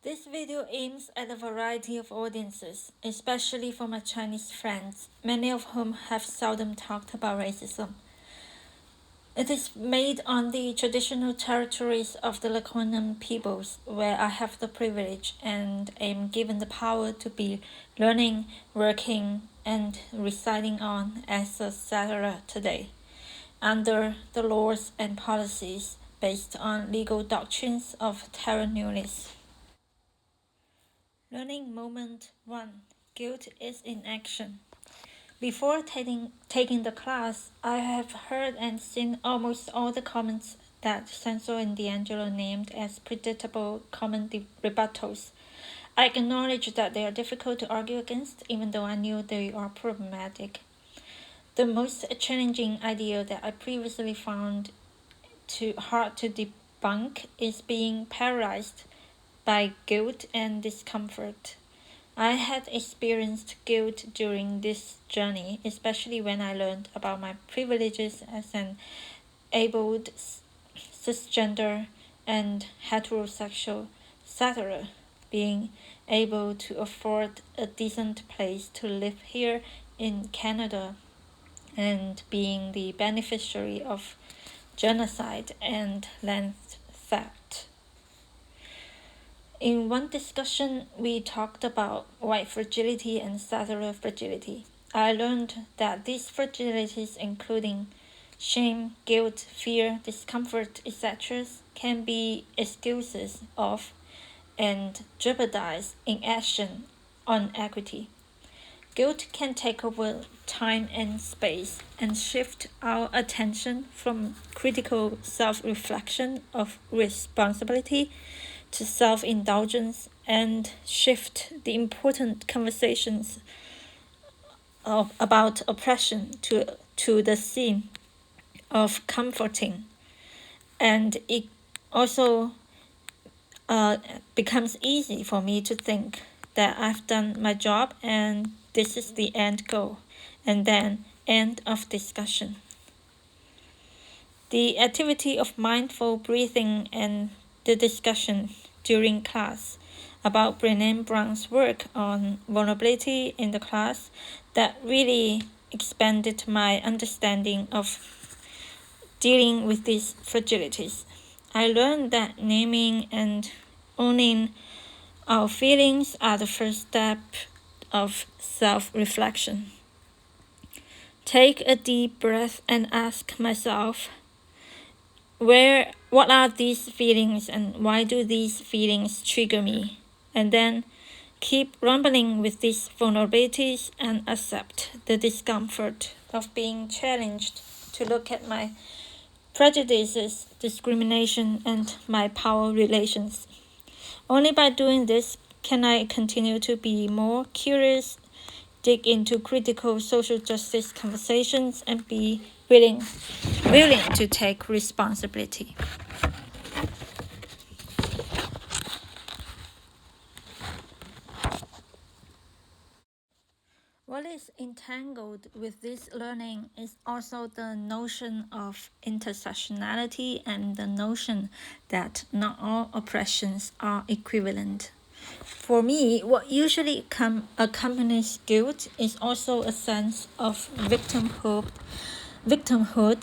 This video aims at a variety of audiences, especially for my Chinese friends, many of whom have seldom talked about racism. It is made on the traditional territories of the Lakonian peoples, where I have the privilege and am given the power to be learning, working, and residing on as a settler today, under the laws and policies based on legal doctrines of terra nullius. Learning moment 1. Guilt is in action. Before taking the class, I have heard and seen almost all the comments that Sanso and D'Angelo named as predictable common rebuttals. I acknowledge that they are difficult to argue against, even though I knew they are problematic. The most challenging idea that I previously found hard to debunk is being paralyzed by guilt and discomfort. I had experienced guilt during this journey, especially when I learned about my privileges as an abled cisgender and heterosexual settler, being able to afford a decent place to live here in Canada and being the beneficiary of genocide and land theft. In one discussion, we talked about white fragility and settler fragility. I learned that these fragilities, including shame, guilt, fear, discomfort, etc., can be excuses of and jeopardize inaction on equity. Guilt can take over time and space and shift our attention from critical self-reflection of responsibility to self-indulgence and shift the important conversations about oppression to the scene of comforting. And it also becomes easy for me to think that I've done my job and this is the end goal, and then end of discussion. The activity of mindful breathing and the discussion during class about Brené Brown's work on vulnerability in the class that really expanded my understanding of dealing with these fragilities. I learned that naming and owning our feelings are the first step of self-reflection. Take a deep breath and ask myself, what are these feelings and why do these feelings trigger me? And then keep rumbling with these vulnerabilities and accept the discomfort of being challenged to look at my prejudices, discrimination, and my power relations. Only by doing this can I continue to be more curious, dig into critical social justice conversations, and be willing to take responsibility. What is entangled with this learning is also the notion of intersectionality and the notion that not all oppressions are equivalent. For me, what usually accompanies guilt is also a sense of victimhood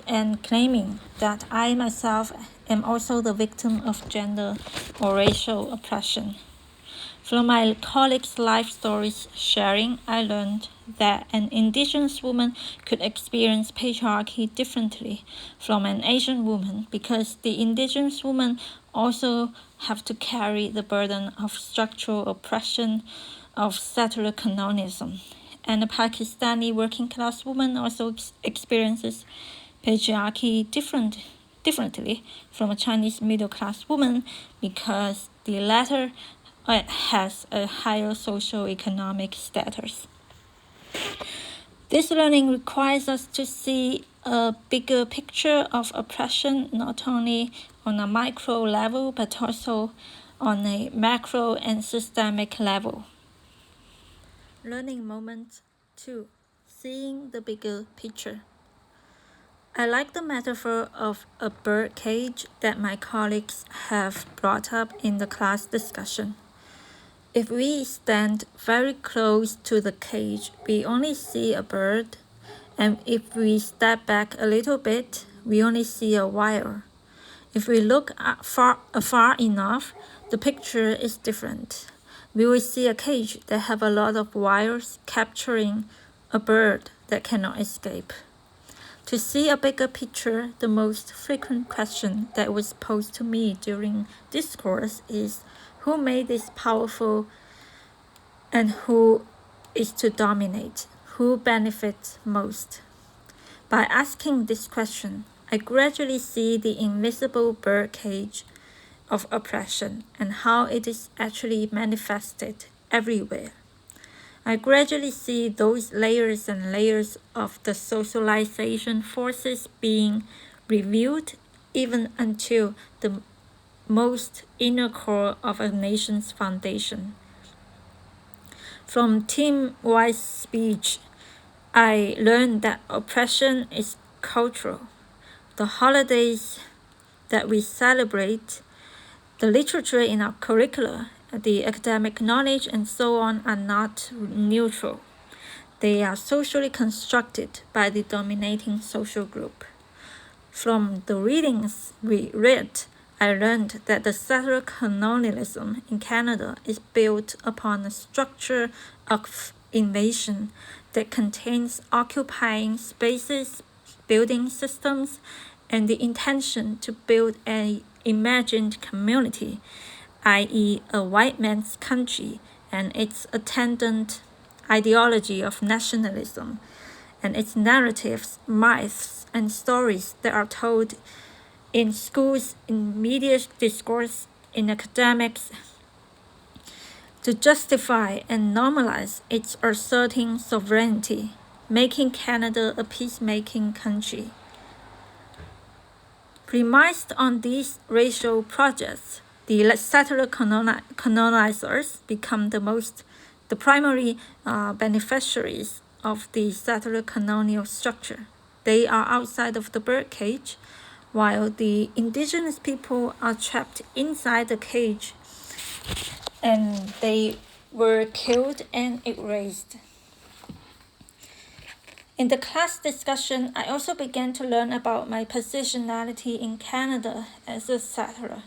and claiming that I myself am also the victim of gender or racial oppression. From my colleagues' life stories sharing, I learned that an Indigenous woman could experience patriarchy differently from an Asian woman because the Indigenous woman also have to carry the burden of structural oppression of settler colonialism. And a Pakistani working class woman also experiences patriarchy differently from a Chinese middle class woman because the latter has a higher socio-economic status. This learning requires us to see a bigger picture of oppression, not only on a micro level, but also on a macro and systemic level. Learning moment 2. Seeing the bigger picture. I like the metaphor of a bird cage that my colleagues have brought up in the class discussion. If we stand very close to the cage, we only see a bird, and if we step back a little bit, we only see a wire. If we look far enough, the picture is different. We will see a cage that have a lot of wires capturing a bird that cannot escape. To see a bigger picture, the most frequent question that was posed to me during discourse is, who made this powerful and who is to dominate? Who benefits most? By asking this question, I gradually see the invisible birdcage of oppression and how it is actually manifested everywhere. I gradually see those layers and layers of the socialization forces being revealed even until the most inner core of a nation's foundation. From Tim White's speech, I learned that oppression is cultural. The holidays that we celebrate, the literature in our curricula, the academic knowledge, and so on are not neutral. They are socially constructed by the dominating social group. From the readings we read, I learned that the settler colonialism in Canada is built upon a structure of invasion that contains occupying spaces, building systems, and the intention to build an imagined community, i.e., a white man's country, and its attendant ideology of nationalism, and its narratives, myths, and stories that are told in schools, in media discourse, in academics, to justify and normalize its asserting sovereignty, making Canada a peacemaking country. Premised on these racial projects, the settler colonizers become the primary beneficiaries of the settler colonial structure. They are outside of the birdcage, while the indigenous people are trapped inside the cage, and they were killed and erased. In the class discussion, I also began to learn about my positionality in Canada as a settler.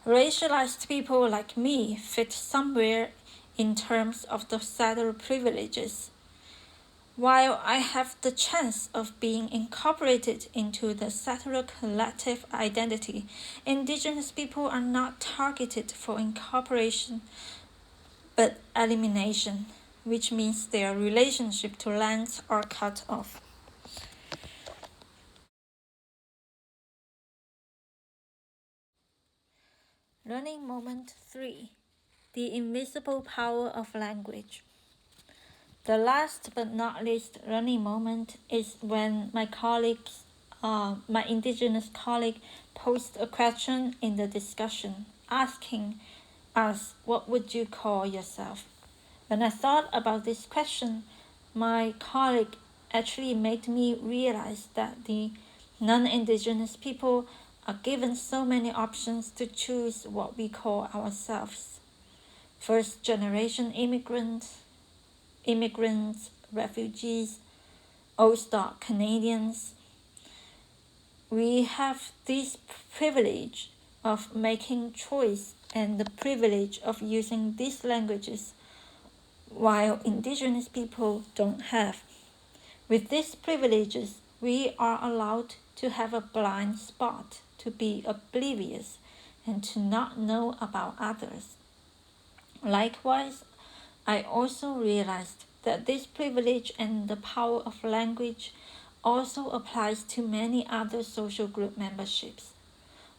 Racialized people like me fit somewhere in terms of the settler privileges. While I have the chance of being incorporated into the settler collective identity, Indigenous people are not targeted for incorporation but elimination, which means their relationship to lands are cut off. Learning moment 3. The invisible power of language. The last but not least learning moment is when my Indigenous colleague posed a question in the discussion, asking us, what would you call yourself? When I thought about this question, my colleague actually made me realize that the non-Indigenous people are given so many options to choose what we call ourselves. First-generation immigrants, refugees, old stock Canadians. We have this privilege of making choice and the privilege of using these languages, while Indigenous people don't have. With these privileges, we are allowed to have a blind spot, to be oblivious, and to not know about others. Likewise, I also realized that this privilege and the power of language also applies to many other social group memberships.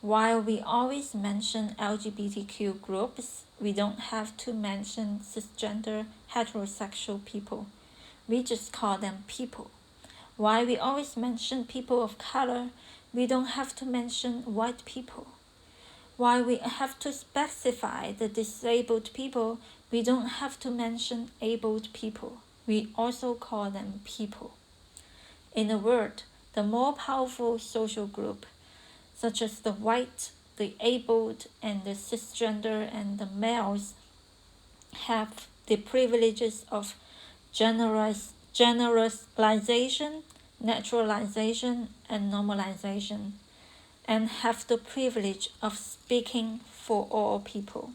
While we always mention LGBTQ groups, we don't have to mention cisgender heterosexual people. We just call them people. While we always mention people of color, we don't have to mention white people. While we have to specify the disabled people, we don't have to mention abled people. We also call them people. In a word, the more powerful social group, such as the white, the abled, and the cisgender and the males, have the privileges of generalization, naturalization, and normalization, and have the privilege of speaking for all people.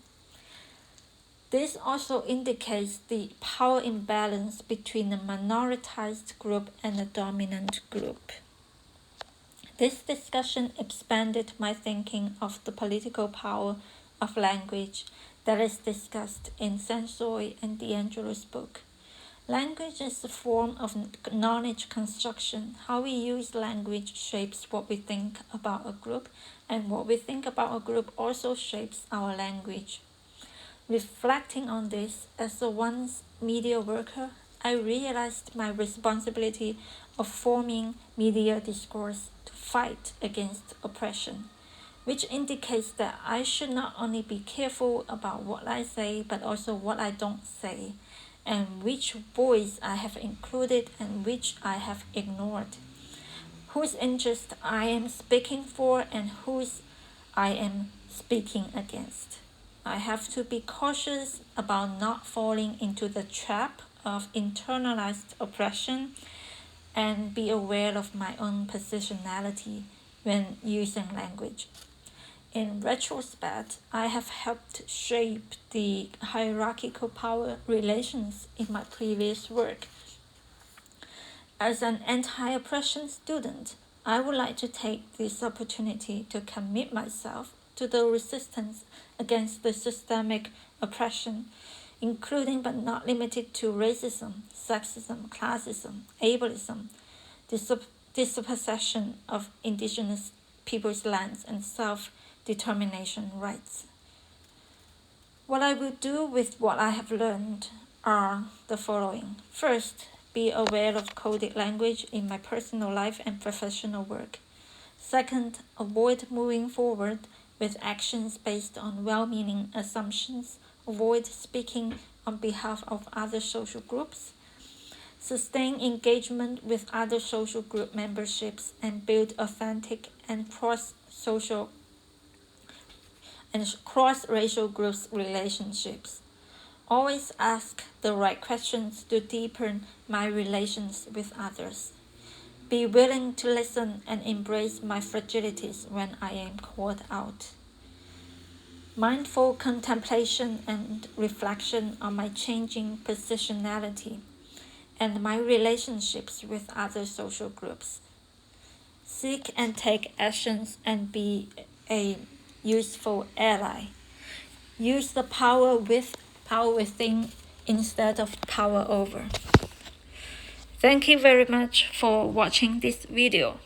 This also indicates the power imbalance between a minoritized group and a dominant group. This discussion expanded my thinking of the political power of language that is discussed in Sensoy and D'Angelo's book. Language is a form of knowledge construction. How we use language shapes what we think about a group, and what we think about a group also shapes our language. Reflecting on this, as a once media worker, I realized my responsibility of forming media discourse to fight against oppression, which indicates that I should not only be careful about what I say, but also what I don't say, and which voice I have included and which I have ignored, whose interest I am speaking for and whose I am speaking against. I have to be cautious about not falling into the trap of internalized oppression and be aware of my own positionality when using language. In retrospect, I have helped shape the hierarchical power relations in my previous work. As an anti-oppression student, I would like to take this opportunity to commit myself to the resistance against the systemic oppression, including but not limited to racism, sexism, classism, ableism, dispossession of indigenous people's lands, and self-determination rights. What I will do with what I have learned are the following. First, be aware of coded language in my personal life and professional work. Second, avoid moving forward with actions based on well-meaning assumptions. Avoid speaking on behalf of other social groups. Sustain engagement with other social group memberships and build authentic and cross-racial groups relationships. Always ask the right questions to deepen my relations with others. Be willing to listen and embrace my fragilities when I am called out. Mindful contemplation and reflection on my changing positionality and my relationships with other social groups. Seek and take actions and be a useful ally. Use the power within instead of power over. Thank you very much for watching this video.